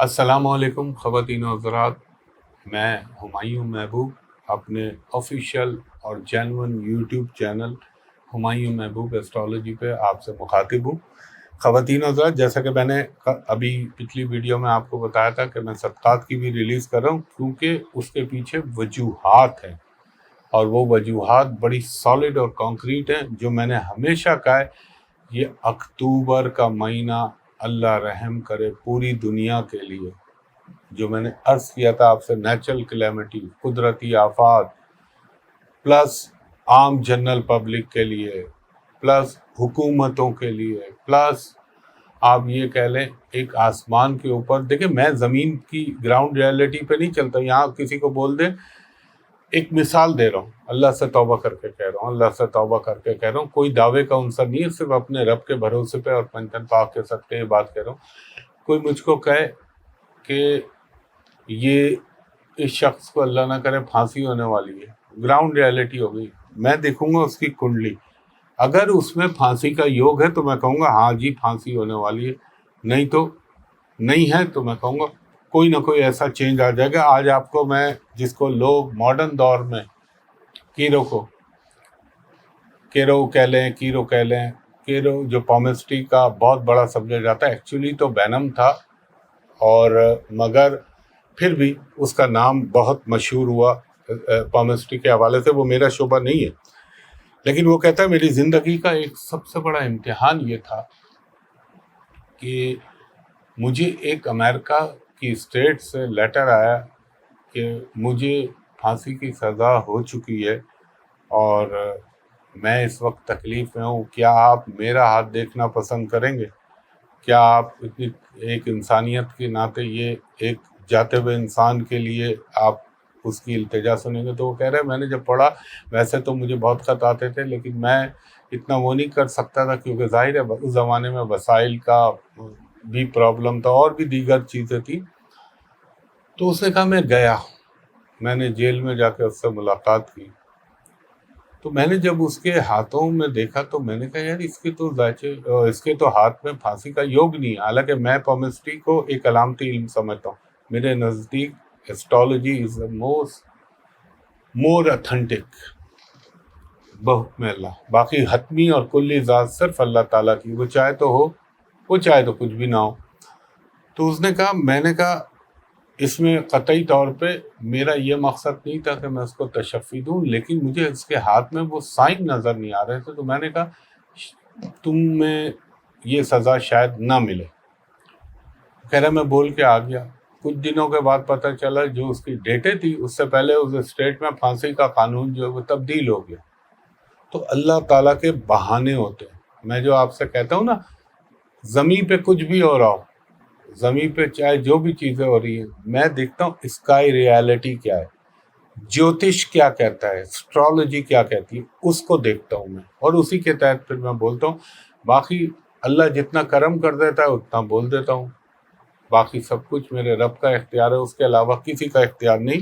السلام علیکم خواتین و حضرات، میں ہمایوں محبوب اپنے آفیشیل اور جینون یوٹیوب چینل ہمایوں محبوب ایسٹرالوجی پہ آپ سے مخاطب ہوں۔ خواتین و حضرات، جیسا کہ میں نے ابھی پچھلی ویڈیو میں آپ کو بتایا تھا کہ میں صدقات کی بھی ریلیز کر رہا ہوں، کیونکہ اس کے پیچھے وجوہات ہیں اور وہ وجوہات بڑی سالڈ اور کانکریٹ ہیں، جو میں نے ہمیشہ کہا ہے یہ اکتوبر کا مہینہ اللہ رحم کرے پوری دنیا کے لیے، جو میں نے عرض کیا تھا آپ سے، نیچرل کلیمٹی، قدرتی آفات، پلس عام جنرل پبلک کے لیے، پلس حکومتوں کے لیے، پلس آپ یہ کہہ لیں ایک آسمان کے اوپر دیکھیں، میں زمین کی گراؤنڈ ریالٹی پہ نہیں چلتا، یہاں کسی کو بول دیں، ایک مثال دے رہا ہوں، اللہ سے توبہ کر کے کہہ رہا ہوں، اللہ سے توبہ کر کے کہہ رہا ہوں، کوئی دعوے کا عنصر نہیں ہے، صرف اپنے رب کے بھروسے پہ اور پنجتن پاک کے صدقے یہ بات کہہ رہا ہوں۔ کوئی مجھ کو کہے کہ یہ اس شخص کو اللہ نہ کرے پھانسی ہونے والی ہے، گراؤنڈ ریالٹی ہو گئی، میں دیکھوں گا اس کی کنڈلی، اگر اس میں پھانسی کا یوگ ہے تو میں کہوں گا ہاں جی پھانسی ہونے والی ہے، نہیں تو نہیں ہے تو میں کہوں گا کوئی نہ کوئی ایسا چینج آ جائے گا۔ آج آپ کو میں جس کو لوگ ماڈرن دور میں کیرو کہہ لیں کیرو جو پامسٹری کا بہت بڑا سمجھا جاتا ہے، ایکچولی تو وینم تھا، اور مگر پھر بھی اس کا نام بہت مشہور ہوا پامسٹری کے حوالے سے، وہ میرا شعبہ نہیں ہے، لیکن وہ کہتا ہے میری زندگی کا ایک سب سے بڑا امتحان یہ تھا کہ مجھے ایک امریکہ کی اسٹیٹ سے لیٹر آیا کہ مجھے پھانسی کی سزا ہو چکی ہے اور میں اس وقت تکلیف میں ہوں، کیا آپ میرا ہاتھ دیکھنا پسند کریں گے؟ کیا آپ اتنی ایک انسانیت کے ناطے یہ ایک جاتے ہوئے انسان کے لیے آپ اس کی التجا سنیں گے؟ تو وہ کہہ رہے ہیں میں نے جب پڑھا، ویسے تو مجھے بہت خط آتے تھے، لیکن میں اتنا وہ نہیں کر سکتا تھا، کیونکہ ظاہر ہے اس زمانے میں وسائل کا بھی پرابلم تھا اور بھی دیگر چیزیں تھیں۔ تو اس نے کہا میں گیا، میں نے جیل میں جا کے اس سے ملاقات کی، تو میں نے جب اس کے ہاتھوں میں دیکھا تو میں نے کہا یار اس کے تو ہاتھ میں پھانسی کا یوگ نہیں ہے، حالانکہ میں پامسٹری کو ایک علامتی علم سمجھتا ہوں، میرے نزدیک ایسٹرالوجی از دا مور اتھینٹک بحکم اللہ، باقی حتمی اور کلی ذات صرف اللہ تعالیٰ کی، وہ چاہے تو ہو، وہ چاہے تو کچھ بھی نہ ہو۔ تو اس نے کہا، میں نے کہا اس میں قطعی طور پہ میرا یہ مقصد نہیں تھا کہ میں اس کو تشفی دوں، لیکن مجھے اس کے ہاتھ میں وہ سائن نظر نہیں آ رہے تھے، تو میں نے کہا تم میں یہ سزا شاید نہ ملے۔ کہہ رہا میں بول کے آ گیا، کچھ دنوں کے بعد پتہ چلا جو اس کی ڈیٹیں تھی اس سے پہلے اس اسٹیٹ میں پھانسی کا قانون جو ہے وہ تبدیل ہو گیا۔ تو اللہ تعالیٰ کے بہانے ہوتے ہیں، میں جو آپ سے کہتا ہوں نا، زمین پہ کچھ بھی ہو رہا ہو، زمین پہ چاہے جو بھی چیزیں ہو رہی ہیں، میں دیکھتا ہوں اسکائی ریالٹی کیا ہے، جیوتش کیا کہتا ہے، اسٹرالوجی کیا کہتی ہے، اس کو دیکھتا ہوں میں، اور اسی کے تحت پھر میں بولتا ہوں۔ باقی اللہ جتنا کرم کر دیتا ہے اتنا بول دیتا ہوں، باقی سب کچھ میرے رب کا اختیار ہے، اس کے علاوہ کسی کا اختیار نہیں۔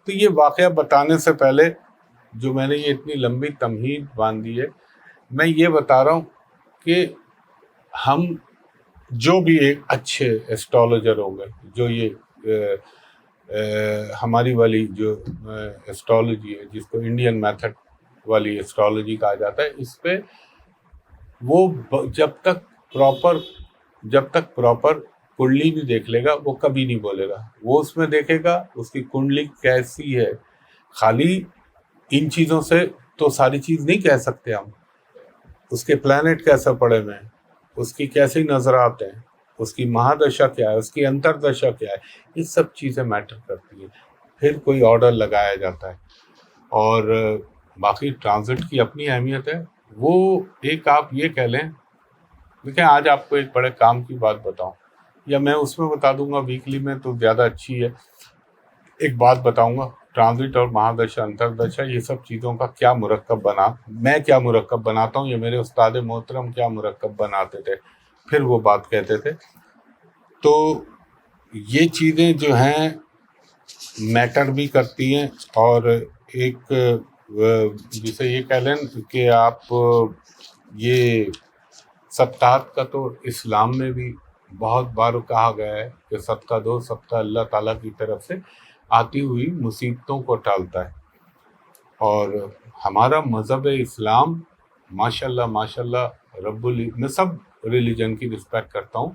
تو یہ واقعہ بتانے سے پہلے جو میں نے یہ اتنی لمبی تمہید باندھی ہے، میں یہ بتا رہا ہوں کہ ہم جو بھی ایک اچھے ایسٹرالوجر ہوں گے، جو یہ ہماری والی جو ایسٹرالوجی ہے جس کو انڈین میتھڈ والی ایسٹرالوجی کہا جاتا ہے، اس پہ وہ جب تک پراپر کنڈلی بھی دیکھ لے گا وہ کبھی نہیں بولے گا، وہ اس میں دیکھے گا اس کی کنڈلی کیسی ہے۔ خالی ان چیزوں سے تو ساری چیز نہیں کہہ سکتے ہم، اس کے پلانٹ کیسے پڑے ہوئے ہیں، اس کی کیسی نظرات ہیں، اس کی مہادشا کیا ہے، اس کی انتردشا کیا ہے، یہ سب چیزیں میٹر کرتی ہیں، پھر کوئی آرڈر لگایا جاتا ہے۔ اور باقی ٹرانزٹ کی اپنی اہمیت ہے، وہ ایک آپ یہ کہہ لیں، دیکھیں آج آپ کو ایک بڑے کام کی بات بتاؤں، یا میں اس میں بتا دوں گا ویکلی میں تو زیادہ اچھی ہے، ایک بات بتاؤں گا، ٹرانزٹ اور مہادشا انتردشا یہ سب چیزوں کا کیا مرکب میں کیا مرکب بناتا ہوں، یہ میرے استاد محترم کیا مرکب بناتے تھے، پھر وہ بات کہتے تھے۔ تو یہ چیزیں جو ہیں میٹر بھی کرتی ہیں، اور ایک جسے یہ کہہ لیں کہ آپ یہ صدقات کا تو اسلام میں بھی بہت بار کہا گیا ہے کہ صدقہ دو، صدقہ اللہ تعالیٰ کی طرف سے آتی ہوئی مصیبتوں کو ٹالتا ہے. اور ہمارا مذہب اسلام ماشاءاللہ ماشاءاللہ میں سب ریلیجن کی رسپیکٹ کرتا ہوں،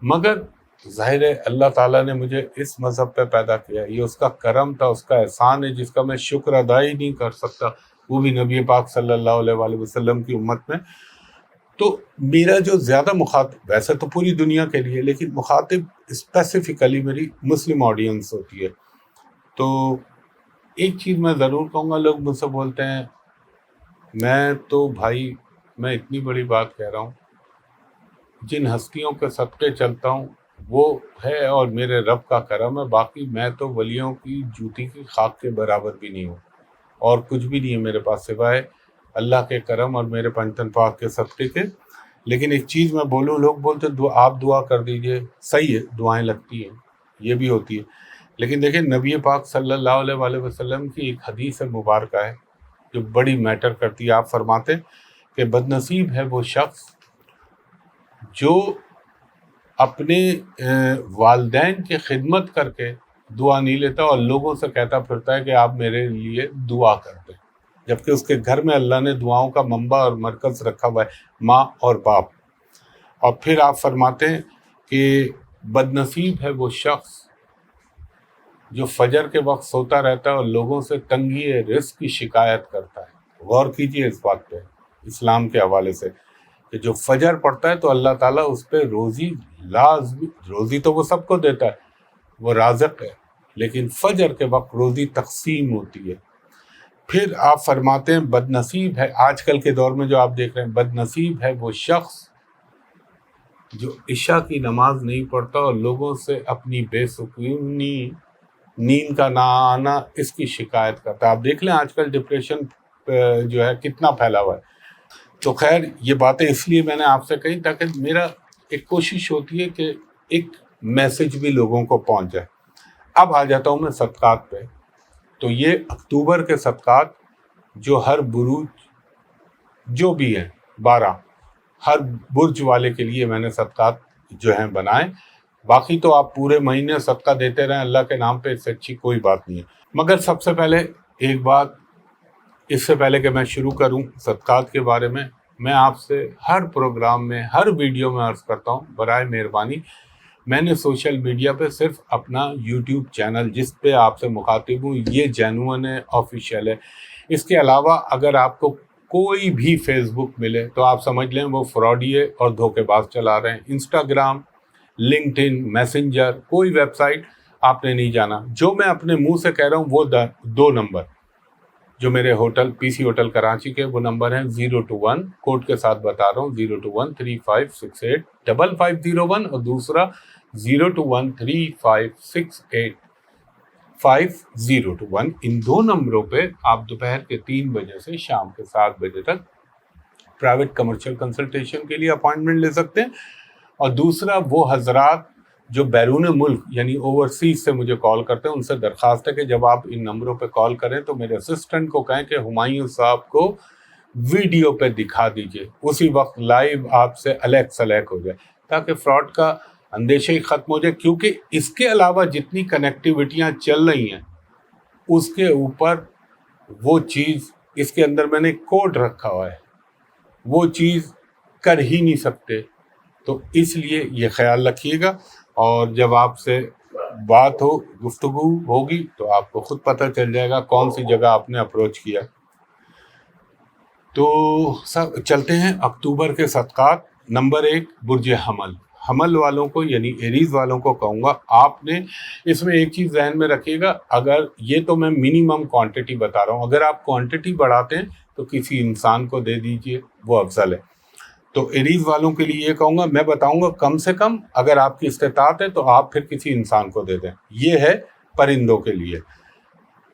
مگر ظاہر ہے اللہ تعالیٰ نے مجھے اس مذہب پہ پیدا کیا، یہ اس کا کرم تھا، اس کا احسان ہے جس کا میں شکر ادا ہی نہیں کر سکتا، وہ بھی نبی پاک صلی اللہ علیہ وآلہ وسلم کی امت میں. تو میرا جو زیادہ مخاطب، ویسے تو پوری دنیا کے لیے، لیکن مخاطب اسپیسیفکلی میری مسلم آڈینس ہوتی ہے. تو ایک چیز میں ضرور کہوں گا، لوگ مجھ سے بولتے ہیں، میں تو بھائی میں اتنی بڑی بات کہہ رہا ہوں، جن ہستیوں کے صدقے چلتا ہوں وہ ہے اور میرے رب کا کرم ہے، باقی میں تو ولیوں کی جوتی کی خاک کے برابر بھی نہیں ہوں، اور کچھ بھی نہیں ہے میرے پاس سوائے اللہ کے کرم اور میرے پنجتن پاک کے صدقے کے. لیکن ایک چیز میں بولوں، لوگ بولتے آپ دعا کر دیجئے، صحیح ہے، دعائیں لگتی ہیں، یہ بھی ہوتی ہے، لیکن دیکھیں نبی پاک صلی اللہ علیہ وآلہ وسلم کی ایک حدیث مبارکہ ہے جو بڑی میٹر کرتی ہے. آپ فرماتے کہ بد نصیب ہے وہ شخص جو اپنے والدین کی خدمت کر کے دعا نہیں لیتا اور لوگوں سے کہتا پھرتا ہے کہ آپ میرے لیے دعا کر دیں، جبکہ اس کے گھر میں اللہ نے دعاؤں کا منبع اور مرکز رکھا ہوا ہے، ماں اور باپ. اور پھر آپ فرماتے ہیں کہ بد نصیب ہے وہ شخص جو فجر کے وقت سوتا رہتا ہے اور لوگوں سے تنگی رزق کی شکایت کرتا ہے. غور کیجئے اس بات پہ اسلام کے حوالے سے کہ جو فجر پڑھتا ہے تو اللہ تعالیٰ اس پہ روزی لازمی، روزی تو وہ سب کو دیتا ہے، وہ رازق ہے، لیکن فجر کے وقت روزی تقسیم ہوتی ہے. پھر آپ فرماتے ہیں بد نصیب ہے، آج کل کے دور میں جو آپ دیکھ رہے ہیں، بد نصیب ہے وہ شخص جو عشاء کی نماز نہیں پڑھتا اور لوگوں سے اپنی بے سکونی، نیند کا نہ آنا، اس کی شکایت کرتا ہے. آپ دیکھ لیں آج کل ڈپریشن جو ہے کتنا پھیلا ہوا ہے. تو خیر یہ باتیں اس لیے میں نے آپ سے کہی تاکہ میرا ایک کوشش ہوتی ہے کہ ایک میسج بھی لوگوں کو پہنچ جائے. اب آ جاتا ہوں میں صدقات پہ. تو یہ اکتوبر کے صدقات جو ہر بروج جو بھی ہیں 12 ہر برج والے کے لیے میں نے صدقات جو ہیں بنائے. باقی تو آپ پورے مہینے صدقہ دیتے رہیں اللہ کے نام پہ، اس سے اچھی کوئی بات نہیں ہے. مگر سب سے پہلے ایک بات، اس سے پہلے کہ میں شروع کروں صدقات کے بارے میں آپ سے ہر پروگرام میں، ہر ویڈیو میں عرض کرتا ہوں، برائے مہربانی میں نے سوشل میڈیا پہ صرف اپنا یوٹیوب چینل جس پہ آپ سے مخاطب ہوں یہ جینوئن ہے، آفیشیل ہے. اس کے علاوہ اگر آپ کو کوئی بھی فیس بک ملے تو آپ سمجھ لیں وہ فراڈی ہے اور دھوکے باز چلا رہے ہیں. انسٹاگرام، لنکڈ ان، میسنجر، کوئی ویب سائٹ آپ نے نہیں جانا. جو میں اپنے منہ سے کہہ رہا ہوں وہ 2 نمبر جو میرے ہوٹل پی سی ہوٹل کراچی کے، وہ نمبر ہیں 021 کوڈ کے ساتھ بتا رہا ہوں، 02135685501 اور دوسرا 02135685021. ان 2 نمبروں پہ آپ دوپہر کے 3 بجے سے شام کے 7 بجے تک پرائیویٹ کمرشل کنسلٹیشن کے لیے اپائنٹمنٹ لے سکتے ہیں. اور دوسرا وہ حضرات جو بیرون ملک یعنی اوورسیز سے مجھے کال کرتے ہیں، ان سے درخواست ہے کہ جب آپ ان نمبروں پہ کال کریں تو میرے اسسٹنٹ کو کہیں کہ ہمایوں صاحب کو ویڈیو پہ دکھا دیجئے، اسی وقت لائیو آپ سے الیک سلیک ہو جائے تاکہ فراڈ کا اندیشہ ہی ختم ہو جائے. کیونکہ اس کے علاوہ جتنی کنیکٹیوٹیاں چل رہی ہیں اس کے اوپر وہ چیز، اس کے اندر میں نے کوڈ رکھا ہوا ہے، وہ چیز کر ہی نہیں سکتے. تو اس لیے یہ خیال رکھیے گا، اور جب آپ سے بات ہو، گفتگو ہوگی تو آپ کو خود پتہ چل جائے گا کون سی جگہ آپ نے اپروچ کیا. تو سب چلتے ہیں اکتوبر کے صدقات. نمبر 1 برج حمل والوں کو یعنی ایریز والوں کو کہوں گا، آپ نے اس میں ایک چیز ذہن میں رکھیے گا، اگر یہ تو میں منیمم کوانٹٹی بتا رہا ہوں، اگر آپ کوانٹٹی بڑھاتے ہیں تو کسی انسان کو دے دیجئے، وہ افضل ہے. تو ایریز والوں کے لیے یہ کہوں گا، میں بتاؤں گا کم سے کم اگر آپ کی استطاعت ہے تو آپ پھر کسی انسان کو دے دیں. یہ ہے پرندوں کے لیے.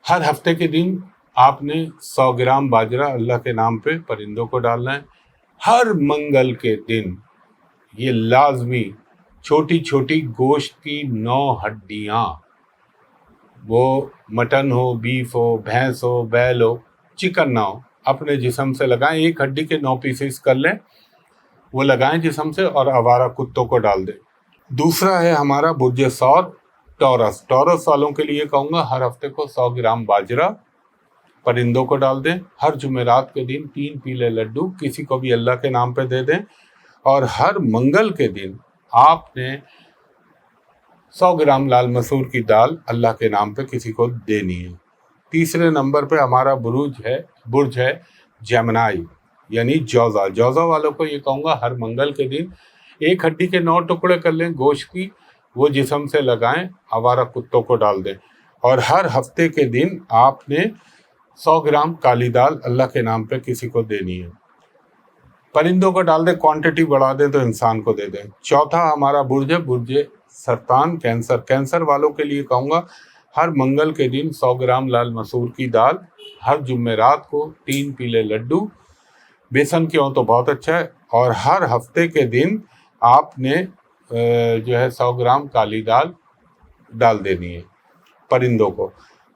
ہر ہفتے کے دن آپ نے 100 گرام باجرہ اللہ کے نام پہ پرندوں کو ڈالنا ہے. ہر منگل کے دن یہ لازمی چھوٹی چھوٹی گوشت کی 9 ہڈیاں، وہ مٹن ہو، بیف ہو، بھینس ہو، بیل ہو، چکن نہ ہو، اپنے جسم سے لگائیں. 1 ہڈی کے 9 پیسز کر لیں، وہ لگائیں جسم سے اور آوارہ کتوں کو ڈال دیں. دوسرا ہے ہمارا برج ثور ٹورس. ٹورس والوں کے لیے کہوں گا ہر ہفتے کو 100 گرام باجرہ پرندوں کو ڈال دیں. ہر جمعرات کے دن 3 پیلے لڈو کسی کو بھی اللہ کے نام پہ دے دیں. اور ہر منگل کے دن آپ نے 100 گرام لال مسور کی دال اللہ کے نام پہ کسی کو دینی ہے. تیسرے نمبر پہ ہمارا برج ہے جیمنائی یعنی جوزا. جوزا والوں کو یہ کہوں گا ہر منگل کے دن 1 ہڈی کے 9 ٹکڑے کر لیں گوشت کی, وہ جسم سے لگائیں, آوارہ کتوں کو ڈال دیں. اور ہر ہفتے کے دن آپ نے 100 گرام کالی دال اللہ کے نام پہ کسی کو دینی ہے. پرندوں کو ڈال دیں, کوانٹٹی بڑھا دیں تو انسان کو دے دیں. چوتھا ہمارا برج سرطان کینسر. کینسر والوں کے لیے کہوں گا ہر منگل کے دن 100 گرام لال مسور کی دال, ہر جمعرات کو 3 پیلے لڈو, بیسن کے ہوں تو بہت اچھا ہے. اور ہر ہفتے کے دن آپ نے جو ہے 100 گرام کالی دال ڈال دینی ہے پرندوں کو.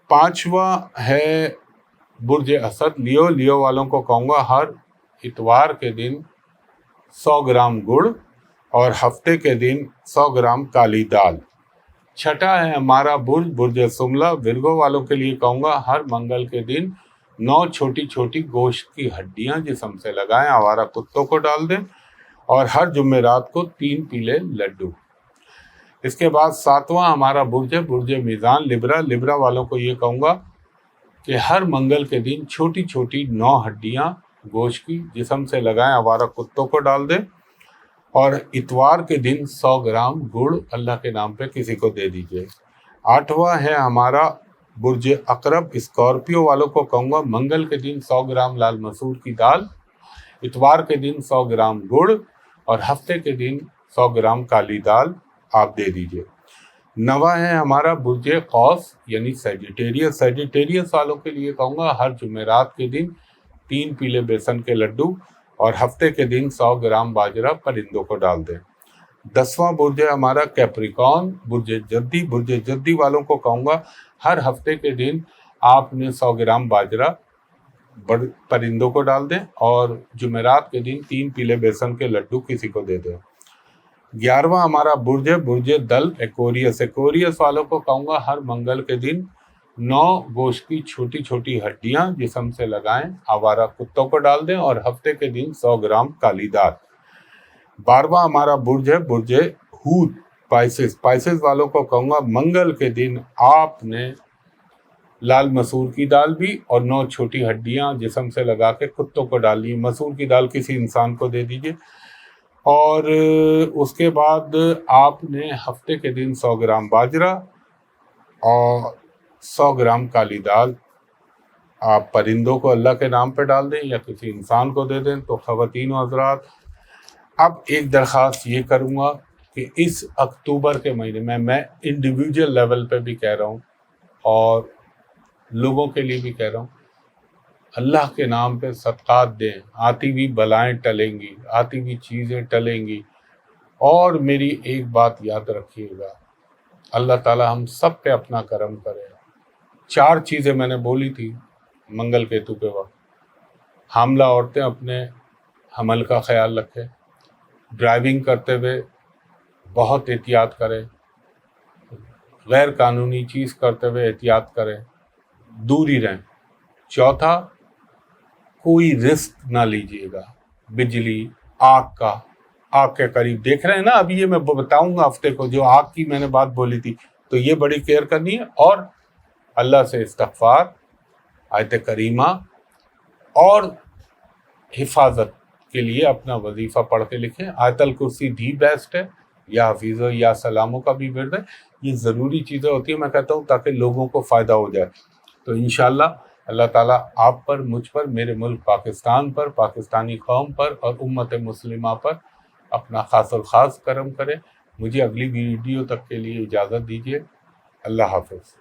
پانچواں ہے برج اسد لیو. لیو والوں کو کہوں گا ہر اتوار کے دن 100 گرام گڑ اور ہفتے کے دن 100 گرام کالی دال. چھٹا ہے ہمارا برج سملا. ورگو والوں کے لیے کہوں گا ہر منگل کے دن 9 چھوٹی چھوٹی گوشت کی ہڈیاں جسم سے لگائیں, آوارہ کتوں کو ڈال دیں. اور ہر جمعرات کو 3 پیلے لڈو. اس کے بعد ساتواں ہمارا برج میزان لبرا. لبرا والوں کو یہ کہوں گا کہ ہر منگل کے دن چھوٹی چھوٹی 9 ہڈیاں گوشت کی جسم سے لگائیں, آوارہ کتوں کو ڈال دیں. اور اتوار کے دن 100 گرام گڑ اللہ کے نام پہ کسی کو دے دیجیے. آٹھواں ہے ہمارا برج عقرب. اسکارپیو والوں کو کہوں گا منگل کے دن 100 گرام لال مسور کی دال, اتوار کے دن 100 گرام گڑ اور ہفتے کے دن 100 گرام کالی دال آپ دے دیجیے. نواں ہے ہمارا برج قوس یعنی سیجیٹیریس. سیجیٹیریس والوں کے لیے کہوں گا ہر جمعرات کے دن 3 پیلے بیسن کے لڈو اور ہفتے کے دن 100 گرام باجرہ پرندوں کو ڈال دیں. 10واں برج ہے ہمارا کیپریکون. برج جدی. برج جدی والوں کو کہوں گا ہر ہفتے کے دن آپ نے 100 گرام باجرہ پرندوں کو ڈال دیں اور جمعرات کے دن 3 پیلے بیسن کے لڈو کسی کو دے دیں. 11واں ہمارا برج دل ایکوریس. ایکوریس والوں کو کہوں گا ہر منگل کے دن 9 گوشت کی چھوٹی چھوٹی ہڈیاں جسم سے لگائیں, آوارہ کتوں کو ڈال دیں اور ہفتے کے دن 100 گرام کالی دال. 12واں ہمارا برج ہوت پائسس. پائسس والوں کو کہوں گا منگل کے دن آپ نے لال مسور کی دال بھی اور 9 چھوٹی ہڈیاں جسم سے لگا کے کتوں کو ڈال لی. مسور کی دال کسی انسان کو دے دیجیے. اور اس کے بعد آپ نے ہفتے کے دن 100 گرام باجرہ اور 100 گرام کالی دال آپ پرندوں کو اللہ کے نام پہ ڈال دیں یا کسی انسان کو دے دیں. تو خواتین و حضرات, اب ایک درخواست یہ کروں گا کہ اس اکتوبر کے مہینے میں انڈیویجول لیول پہ بھی کہہ رہا ہوں اور لوگوں کے لیے بھی کہہ رہا ہوں, اللہ کے نام پہ صدقات دیں. آتی ہوئی بلائیں ٹلیں گی, آتی ہوئی چیزیں ٹلیں گی. اور میری ایک بات یاد رکھیے گا, اللہ تعالی ہم سب پہ اپنا کرم کرے. 4 چیزیں میں نے بولی تھی منگل کیتو کے وقت. حاملہ عورتیں اپنے حمل کا خیال رکھیں, ڈرائیونگ کرتے ہوئے بہت احتیاط کریں, غیر قانونی چیز کرتے ہوئے احتیاط کریں, دور ہی رہیں. چوتھا, کوئی رسک نہ لیجیے گا. بجلی, آگ کے قریب دیکھ رہے ہیں نا, ابھی یہ میں بتاؤں گا ہفتے کو جو آگ کی میں نے بات بولی تھی, تو یہ بڑی کیئر کرنی ہے. اور اللہ سے استغفار, آیت کریمہ اور حفاظت کے لیے اپنا وظیفہ پڑھ کے لکھیں. آیت الکرسی دی بیسٹ ہے, یا حفیظ یا سلاموں کا بھی ورد ہے. یہ ضروری چیزیں ہوتی ہیں, میں کہتا ہوں تاکہ لوگوں کو فائدہ ہو جائے. تو انشاءاللہ اللہ تعالیٰ آپ پر, مجھ پر, میرے ملک پاکستان پر, پاکستانی قوم پر اور امت مسلمہ پر اپنا خاص الخاص کرم کرے. مجھے اگلی ویڈیو تک کے لیے اجازت دیجیے. اللہ حافظ.